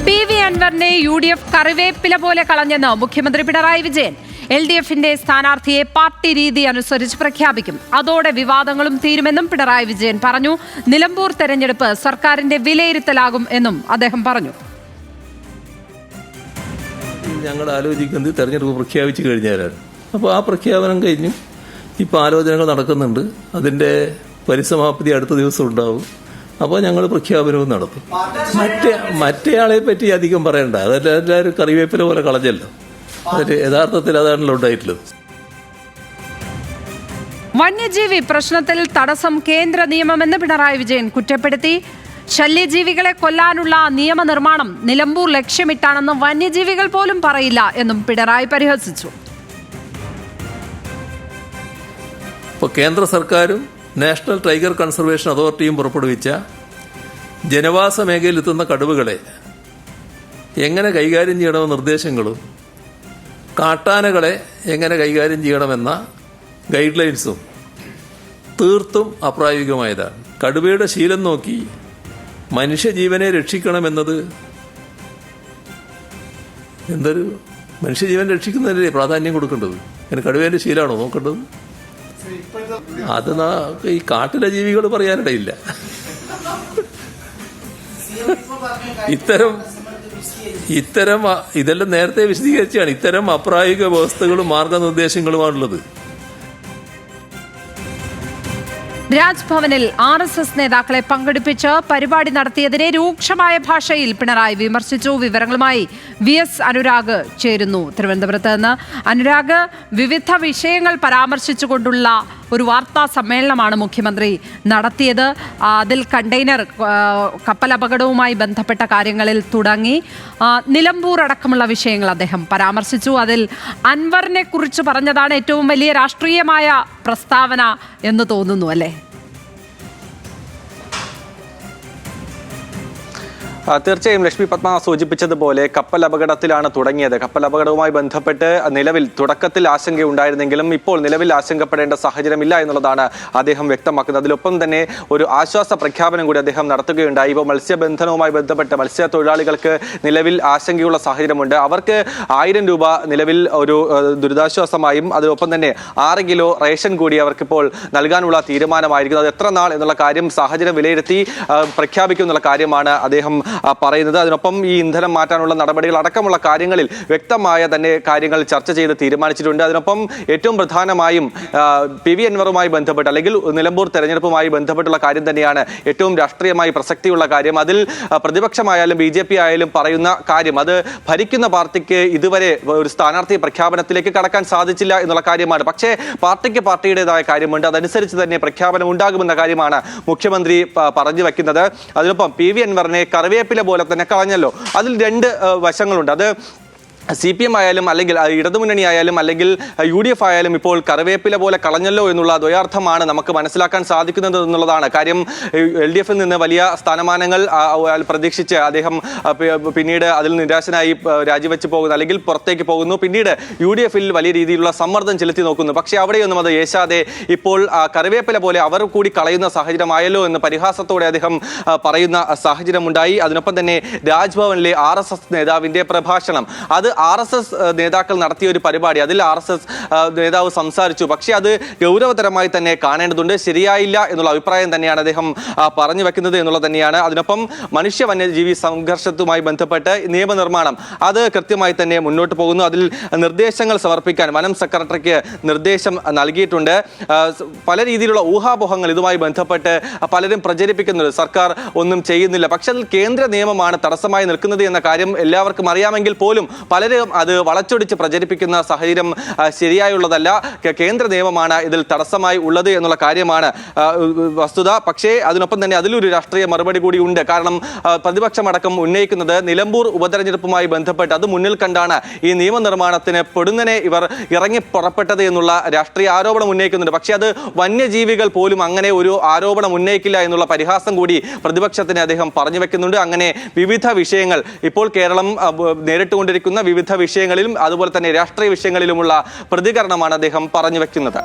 PV അൻവറിനെ UDF കറിവേപ്പില പോലെ കളഞ്ഞെന്ന് മുഖ്യമന്ത്രി പിണറായി വിജയൻ. LDFന്റെ സ്ഥാനാർത്ഥിയെ പാർട്ടി രീതി അനുസരിച്ച് പ്രഖ്യാപിക്കും. അതോടെ വിവാദങ്ങളും തീരുമെന്നും പിണറായി വിജയൻ പറഞ്ഞു. നിലമ്പൂർ തെരഞ്ഞെടുപ്പ് സർക്കാരിന്റെ വിലയിരുത്തലാകും എന്നും അദ്ദേഹം പറഞ്ഞു. ഞങ്ങൾ ആലോചിക്കുന്നത് തെരഞ്ഞെടുപ്പ് പ്രഖ്യാപിച്ചു കഴിഞ്ഞാലാണ്. അപ്പോൾ ആ പ്രഖ്യാപനം കഴിഞ്ഞു ഇപ്പോൾ ആലോചനകൾ നടക്കുന്നുണ്ട്. അതിൻ്റെ പരിസമാപ്തി അടുത്ത ദിവസം ഉണ്ടാവും. അപ്പോൾ ഞങ്ങൾ പ്രഖ്യാപനവും നടത്തും. മറ്റേയാളെ പറ്റി അധികം പറയണ്ട. അതെല്ലാവരും കറിവേപ്പില പോലെ കളഞ്ഞല്ലോ. അതിൽ യഥാർത്ഥത്തിൽ അതാണല്ലോ ഉണ്ടായിട്ടുള്ളത്. വന്യജീവി പ്രശ്നത്തിൽ തടസ്സം കേന്ദ്ര നിയമമെന്ന് പിണറായി വിജയൻ കുറ്റപ്പെടുത്തി. ശല്യജീവികളെ കൊല്ലാനുള്ള നിയമനിർമ്മാണം നിലമ്പൂർ ലക്ഷ്യമിട്ടാണെന്ന് വന്യജീവികൾ പോലും പറയില്ല എന്നും പിണറായി പരിഹസിച്ചു. ഇപ്പോൾ കേന്ദ്ര സർക്കാരും നാഷണൽ ടൈഗർ കൺസർവേഷൻ അതോറിറ്റിയും പുറപ്പെടുവിച്ച ജനവാസ മേഖലയിൽ എത്തുന്ന കടുവകളെ എങ്ങനെ കൈകാര്യം ചെയ്യണമെന്ന നിർദ്ദേശങ്ങളും കാട്ടാനകളെ എങ്ങനെ കൈകാര്യം ചെയ്യണമെന്ന ഗൈഡ് ലൈൻസും തീർത്തും അപ്രായോഗികമായതാണ്. കടുവയുടെ ശീലം നോക്കി മനുഷ്യജീവനെ രക്ഷിക്കണമെന്നത് എന്തൊരു മനുഷ്യജീവൻ രക്ഷിക്കുന്നതിനല്ലേ പ്രാധാന്യം കൊടുക്കേണ്ടത്? അതിന് കടുവേൻ്റെ ശീലമാണോ നോക്കേണ്ടത്? അത് ഈ കാട്ടിലെ ജീവികൾ പറയാനിടയില്ല. ഇത്തരം ഇതെല്ലാം നേരത്തെ വിശദീകരിച്ചാണ്. ഇത്തരം അപ്രായോഗിക വ്യവസ്ഥകളും മാർഗനിർദ്ദേശങ്ങളുമാണുള്ളത്. രാജ്ഭവനിൽ RSS നേതാക്കളെ പങ്കെടുപ്പിച്ച് പരിപാടി നടത്തിയതിനെ രൂക്ഷമായ ഭാഷയിൽ പിണറായി വിമർശിച്ചു. വിവരങ്ങളുമായി VS അനുരാഗ് ചേരുന്നു തിരുവനന്തപുരത്ത് നിന്ന്. അനുരാഗ്, വിവിധ വിഷയങ്ങൾ പരാമർശിച്ചുകൊണ്ടുള്ള ഒരു വാർത്താ സമ്മേളനമാണ് മുഖ്യമന്ത്രി നടത്തിയത്. അതിൽ കണ്ടെയ്നർ കപ്പൽ അപകടവുമായി ബന്ധപ്പെട്ട കാര്യങ്ങളിൽ തുടങ്ങി നിലമ്പൂർ അടക്കമുള്ള വിഷയങ്ങൾ അദ്ദേഹം പരാമർശിച്ചു. അതിൽ അൻവറിനെ കുറിച്ച് പറഞ്ഞതാണ് ഏറ്റവും വലിയ രാഷ്ട്രീയമായ പ്രസ്താവന എന്ന് തോന്നുന്നു, അല്ലേ? തീർച്ചയായും ലക്ഷ്മി പത്മ സൂചിപ്പിച്ചതുപോലെ കപ്പൽ അപകടത്തിലാണ് തുടങ്ങിയത്. കപ്പൽ അപകടവുമായി ബന്ധപ്പെട്ട് നിലവിൽ തുടക്കത്തിൽ ആശങ്കയുണ്ടായിരുന്നെങ്കിലും ഇപ്പോൾ നിലവിൽ ആശങ്കപ്പെടേണ്ട സാഹചര്യമില്ല എന്നുള്ളതാണ് അദ്ദേഹം വ്യക്തമാക്കുന്നത്. അതിലൊപ്പം തന്നെ ഒരു ആശ്വാസ പ്രഖ്യാപനം കൂടി അദ്ദേഹം നടത്തുകയുണ്ടായി. ഇപ്പോൾ മത്സ്യബന്ധനവുമായി ബന്ധപ്പെട്ട് മത്സ്യത്തൊഴിലാളികൾക്ക് നിലവിൽ ആശങ്കയുള്ള സാഹചര്യമുണ്ട്. അവർക്ക് 1000 രൂപ നിലവിൽ ഒരു ദുരിതാശ്വാസമായും അതിലൊപ്പം തന്നെ 6 കിലോ റേഷൻ കൂടി അവർക്കിപ്പോൾ നൽകാനുള്ള തീരുമാനമായിരിക്കുന്നു. അത് എത്ര നാൾ എന്നുള്ള കാര്യം സാഹചര്യം വിലയിരുത്തി പ്രഖ്യാപിക്കും എന്നുള്ള കാര്യമാണ് അദ്ദേഹം പറയുന്നത്. അതിനൊപ്പം ഈ ഇന്ധനം മാറ്റാനുള്ള നടപടികൾ അടക്കമുള്ള കാര്യങ്ങളിൽ വ്യക്തമായ തന്നെ കാര്യങ്ങൾ ചർച്ച ചെയ്ത് തീരുമാനിച്ചിട്ടുണ്ട്. അതിനൊപ്പം ഏറ്റവും പ്രധാനമായും PV അൻവറുമായി ബന്ധപ്പെട്ട് അല്ലെങ്കിൽ നിലമ്പൂർ തെരഞ്ഞെടുപ്പുമായി ബന്ധപ്പെട്ടുള്ള കാര്യം തന്നെയാണ് ഏറ്റവും രാഷ്ട്രീയമായി പ്രസക്തിയുള്ള കാര്യം. അതിൽ പ്രതിപക്ഷമായാലും BJP ആയാലും പറയുന്ന കാര്യം അത് ഭരിക്കുന്ന പാർട്ടിക്ക് ഇതുവരെ ഒരു സ്ഥാനാർത്ഥി പ്രഖ്യാപനത്തിലേക്ക് കടക്കാൻ സാധിച്ചില്ല എന്നുള്ള കാര്യമാണ്. പക്ഷേ പാർട്ടിക്ക് പാർട്ടിയുടേതായ കാര്യമുണ്ട്. അതനുസരിച്ച് തന്നെ പ്രഖ്യാപനം ഉണ്ടാകുമെന്ന കാര്യമാണ് മുഖ്യമന്ത്രി പറഞ്ഞു വെക്കുന്നത്. അതിനൊപ്പം PV അൻവറിനെ കറിവേപ്പില പോലെ തന്നെ കളഞ്ഞല്ലോ. അതിൽ 2 വശങ്ങളുണ്ട്. അത് CPM ആയാലും അല്ലെങ്കിൽ ഇടതുമുന്നണി ആയാലും അല്ലെങ്കിൽ UDF ആയാലും ഇപ്പോൾ കറിവേപ്പില പോലെ കളഞ്ഞല്ലോ എന്നുള്ള ദ്വയാർത്ഥമാണ് നമുക്ക് മനസ്സിലാക്കാൻ സാധിക്കുന്നത് എന്നുള്ളതാണ് കാര്യം. LDFിൽ നിന്ന് വലിയ സ്ഥാനമാനങ്ങൾ പ്രതീക്ഷിച്ച് അദ്ദേഹം പിന്നീട് അതിൽ നിരാശനായി രാജിവെച്ച് പോകുന്നു അല്ലെങ്കിൽ പുറത്തേക്ക് പോകുന്നു. പിന്നീട് UDFിൽ വലിയ രീതിയിലുള്ള സമ്മർദ്ദം ചെലുത്തി നോക്കുന്നു. പക്ഷേ അവിടെയൊന്നും അത് യേശാതെ ഇപ്പോൾ കറിവേപ്പില പോലെ അവർ കൂടി കളയുന്ന സാഹചര്യമായല്ലോ എന്ന് പരിഹാസത്തോടെ അദ്ദേഹം പറയുന്ന സാഹചര്യമുണ്ടായി. അതിനൊപ്പം തന്നെ രാജ്ഭവനിലെ RSS നേതാവിന്റെ പ്രഭാഷണം, അത് RSS നേതാക്കൾ നടത്തിയ ഒരു പരിപാടി, അതിൽ RSS നേതാവ് സംസാരിച്ചു. പക്ഷേ അത് ഗൗരവതരമായി തന്നെ കാണേണ്ടതുണ്ട്. ശരിയായില്ല എന്നുള്ള അഭിപ്രായം തന്നെയാണ് അദ്ദേഹം പറഞ്ഞു വെക്കുന്നത് എന്നുള്ളത് തന്നെയാണ്. അതിനൊപ്പം മനുഷ്യ വന്യജീവി സംഘർഷത്തുമായി ബന്ധപ്പെട്ട് നിയമനിർമ്മാണം അത് കൃത്യമായി തന്നെ മുന്നോട്ട് പോകുന്നു. അതിൽ നിർദ്ദേശങ്ങൾ സമർപ്പിക്കാൻ വനം സെക്രട്ടറിക്ക് നിർദ്ദേശം നൽകിയിട്ടുണ്ട്. പല രീതിയിലുള്ള ഊഹാപോഹങ്ങൾ ഇതുമായി ബന്ധപ്പെട്ട് പലരും പ്രചരിപ്പിക്കുന്നുണ്ട്. സർക്കാർ ഒന്നും ചെയ്യുന്നില്ല. പക്ഷെ അതിൽ കേന്ദ്ര നിയമമാണ് തടസ്സമായി നിൽക്കുന്നത് എന്ന കാര്യം എല്ലാവർക്കും അറിയാമെങ്കിൽ പോലും പലരും അത് വളച്ചൊടിച്ച് പ്രചരിപ്പിക്കുന്ന സാഹചര്യം ശരിയായുള്ളതല്ല. കേന്ദ്ര നിയമമാണ് ഇതിൽ തടസ്സമായി ഉള്ളത് എന്നുള്ള കാര്യമാണ് വസ്തുത. പക്ഷേ അതിനൊപ്പം തന്നെ അതിലൊരു രാഷ്ട്രീയ മറുപടി കൂടി ഉണ്ട്. കാരണം പ്രതിപക്ഷമടക്കം ഉന്നയിക്കുന്നത് നിലമ്പൂർ ഉപതെരഞ്ഞെടുപ്പുമായി ബന്ധപ്പെട്ട് അത് മുന്നിൽ കണ്ടാണ് ഈ നിയമനിർമ്മാണത്തിന് പൊടുന്നനെ ഇവർ ഇറങ്ങി പുറപ്പെട്ടത് എന്നുള്ള രാഷ്ട്രീയ ആരോപണം ഉന്നയിക്കുന്നുണ്ട്. പക്ഷേ അത് വന്യജീവികൾ പോലും അങ്ങനെ ഒരു ആരോപണം ഉന്നയിക്കില്ല എന്നുള്ള പരിഹാസം കൂടി പ്രതിപക്ഷത്തിന് അദ്ദേഹം പറഞ്ഞു വെക്കുന്നുണ്ട്. അങ്ങനെ വിവിധ വിഷയങ്ങൾ ഇപ്പോൾ കേരളം നേരിട്ടുകൊണ്ടിരിക്കുന്ന വിവിധ വിഷയങ്ങളിലും അതുപോലെ തന്നെ രാഷ്ട്രീയ വിഷയങ്ങളിലുമുള്ള പ്രതികരണമാണ് അദ്ദേഹം പറഞ്ഞു വെക്കുന്നത്.